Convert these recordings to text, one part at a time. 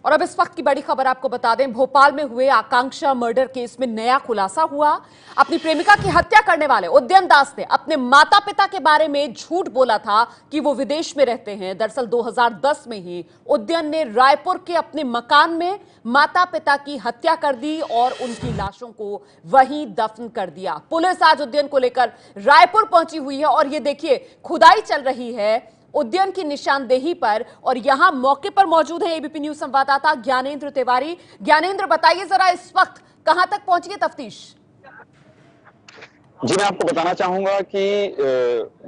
और अब इस वक्त की बड़ी खबर आपको बता दें, भोपाल में हुए आकांक्षा मर्डर केस में नया खुलासा हुआ। अपनी प्रेमिका की हत्या करने वाले उदयन दास ने अपने माता पिता के बारे में झूठ बोला था कि वो विदेश में रहते हैं। दरअसल 2010 में ही उदयन ने रायपुर के अपने मकान में माता पिता की हत्या कर दी और उनकी लाशों को वहीं दफन कर दिया। पुलिस आज उदयन को लेकर रायपुर पहुंची हुई है और ये देखिए खुदाई चल रही है उदयन की निशानदेही पर, और यहां मौके पर मौजूद है एबीपी न्यूज संवाददाता ज्ञानेंद्र तिवारी। ज्ञानेंद्र, बताइए जरा इस वक्त कहां तक पहुंची है तफ्तीश? जी, मैं आपको बताना चाहूंगा कि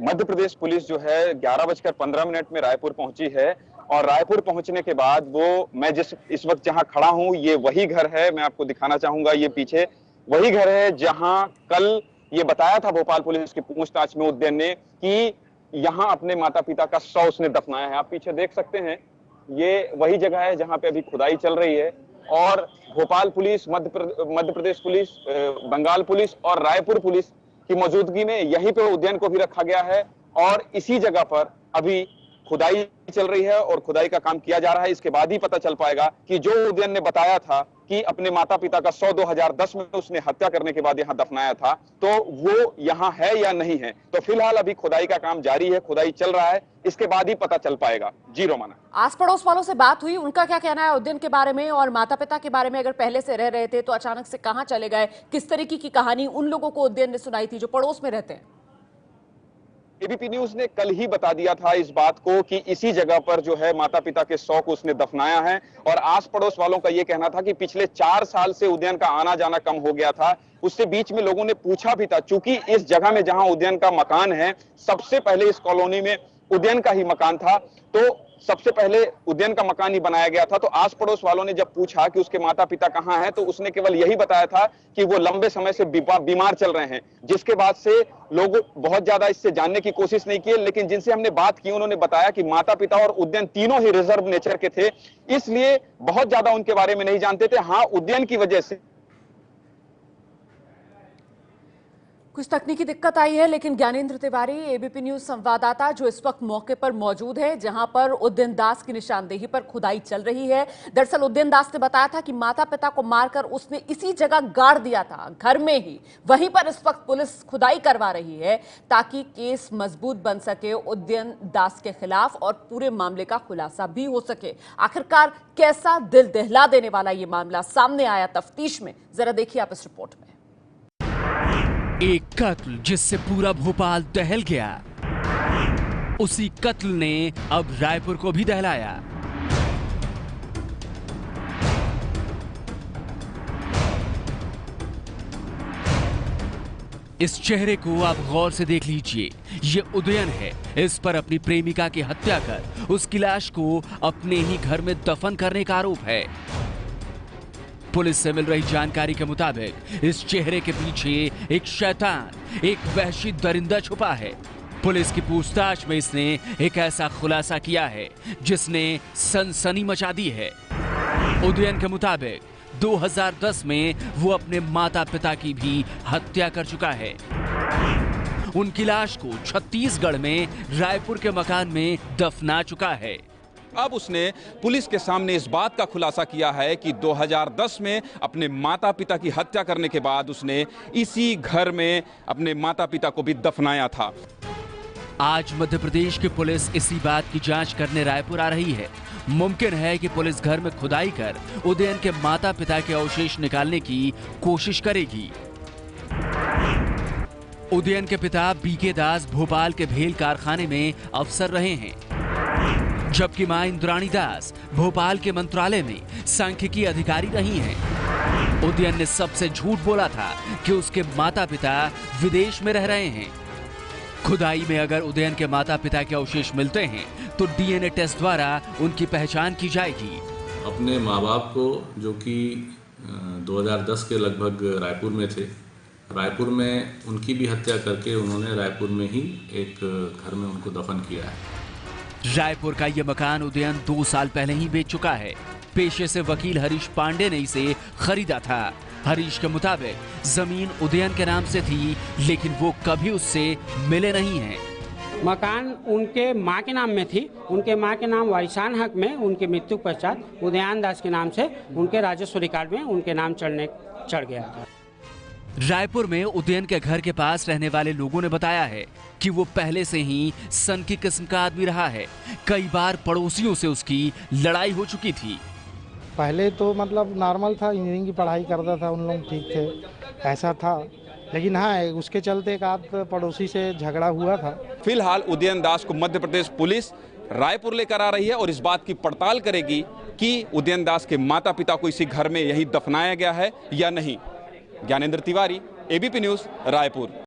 मध्य प्रदेश पुलिस जो है 11:15 में रायपुर पहुंची है और रायपुर पहुंचने के बाद मैं जिस इस वक्त जहां खड़ा हूं ये वही घर है। मैं आपको दिखाना चाहूंगा, ये पीछे वही घर है जहां कल ये बताया था भोपाल पुलिस की पूछताछ में उदयन ने कि यहाँ अपने माता पिता का शव उसने दफनाया है। आप पीछे देख सकते हैं, ये वही जगह है जहां पे अभी खुदाई चल रही है और Bhopal police, Madhya Pradesh police, Bengal police और रायपुर पुलिस की मौजूदगी में यहीं पे उदयन को भी रखा गया है और इसी जगह पर अभी खुदाई चल रही है और खुदाई का काम किया जा रहा है। इसके बाद ही पता चल पाएगा कि जो उदयन ने बताया था कि अपने माता पिता का 2010 में उसने हत्या करने के बाद यहां दफनाया था, तो वो यहां है या नहीं है। तो फिलहाल अभी खुदाई का काम जारी है, खुदाई चल रहा है, इसके बाद ही पता चल पाएगा। जी रोमाना, आस पड़ोस वालों से बात हुई, उनका क्या कहना है उदयन के बारे में और माता पिता के बारे में? अगर पहले से रह रहे थे तो अचानक से कहां चले गए? किस तरीके की कहानी उन लोगों को उदयन ने सुनाई थी जो पड़ोस में रहते हैं? एबीपी न्यूज ने कल ही बता दिया था इस बात को कि इसी जगह पर जो है माता पिता के शव को उसने दफनाया है और आस पड़ोस वालों का यह कहना था कि पिछले 4 साल से उदयन का आना जाना कम हो गया था। उससे बीच में लोगों ने पूछा भी था, चूंकि इस जगह में जहां उदयन का मकान है, सबसे पहले इस कॉलोनी में उदयन का ही मकान था, तो सबसे पहले उदयन का मकान ही बनाया गया था। तो आस पड़ोस वालों ने जब पूछा कि उसके माता पिता कहां हैं, तो उसने केवल यही बताया था कि वो लंबे समय से बीमार चल रहे हैं, जिसके बाद से लोग बहुत ज्यादा इससे जानने की कोशिश नहीं की। लेकिन जिनसे हमने बात की उन्होंने बताया कि माता पिता और उदयन तीनों ही रिजर्व नेचर के थे, इसलिए बहुत ज्यादा उनके बारे में नहीं जानते थे। हाँ, उदयन की वजह से कुछ तकनीकी दिक्कत आई है, लेकिन ज्ञानेंद्र तिवारी एबीपी न्यूज संवाददाता जो इस वक्त मौके पर मौजूद है जहां पर उदयन दास की निशानदेही पर खुदाई चल रही है। दरअसल उदयन दास ने बताया था कि माता पिता को मारकर उसने इसी जगह गाड़ दिया था, घर में ही। वहीं पर इस वक्त पुलिस खुदाई करवा रही है ताकि केस मजबूत बन सके उदयन दास के खिलाफ और पूरे मामले का खुलासा भी हो सके। आखिरकार कैसा दिल दहला देने वाला ये मामला सामने आया तफ्तीश में, जरा देखिए आप इस रिपोर्ट में। एक कत्ल जिससे पूरा भोपाल दहल गया, उसी कत्ल ने अब रायपुर को भी दहलाया। इस चेहरे को आप गौर से देख लीजिए, ये उदयन है। इस पर अपनी प्रेमिका की हत्या कर उसकी लाश को अपने ही घर में दफन करने का आरोप है। पुलिस से मिल रही जानकारी के मुताबिक इस चेहरे के पीछे एक शैतान, एक वहशी दरिंदा छुपा है। पुलिस की पूछताछ में इसने एक ऐसा खुलासा किया है जिसने सनसनी मचा दी है। उदयन के मुताबिक 2010 में वो अपने माता पिता की भी हत्या कर चुका है। उनकी लाश को छत्तीसगढ़ में रायपुर के मकान में दफना चुका है। अब उसने पुलिस के सामने इस बात का खुलासा किया है कि 2010 में अपने माता पिता की हत्या करने के बाद उसने इसी घर में अपने माता पिता को भी दफनाया था। आज मध्य प्रदेश की पुलिस इसी बात की जांच करने रायपुर आ रही है। मुमकिन है कि पुलिस घर में खुदाई कर उदयन के माता पिता के अवशेष निकालने की कोशिश करेगी। उदयन के पिता बीके दास भोपाल के भेल कारखाने में अफसर रहे हैं, जबकि मां इंद्राणी दास भोपाल के मंत्रालय में सांख्यिकी अधिकारी रही हैं। उदयन ने सबसे झूठ बोला था कि उसके माता पिता विदेश में रह रहे हैं। खुदाई में अगर उदयन के माता पिता के अवशेष मिलते हैं तो डीएनए टेस्ट द्वारा उनकी पहचान की जाएगी। अपने माँ बाप को, जो कि 2010 के लगभग रायपुर में थे, रायपुर में उनकी भी हत्या करके उन्होंने रायपुर में ही एक घर में उनको दफन किया है। रायपुर का यह मकान उदयन 2 साल पहले ही बेच चुका है। पेशे से वकील हरीश पांडे ने इसे खरीदा था। हरीश के मुताबिक जमीन उदयन के नाम से थी, लेकिन वो कभी उससे मिले नहीं हैं। मकान उनके मां के नाम में थी। उनके मां के नाम वारिसान हक में उनकी मृत्यु के पश्चात उदयन दास के नाम से उनके राजस्व रिकॉर्ड में उनके नाम चढ़ गया था। रायपुर में उदयन के घर के पास रहने वाले लोगों ने बताया है कि वो पहले से ही सनकी किस्म का आदमी रहा है। कई बार पड़ोसियों से उसकी लड़ाई हो चुकी थी। पहले तो मतलब नॉर्मल था, इंजीनियरिंग की पढ़ाई करता था, उन लोग ठीक थे, ऐसा था। लेकिन हाँ, उसके चलते एक आध पड़ोसी से झगड़ा हुआ था। फिलहाल उदयन दास को मध्य प्रदेश पुलिस रायपुर लेकर आ रही है और इस बात की पड़ताल करेगी कि उदयन दास के माता पिता को इसी घर में यही दफनाया गया है या नहीं। Gyanendra Tiwari, ABP news, Raipur.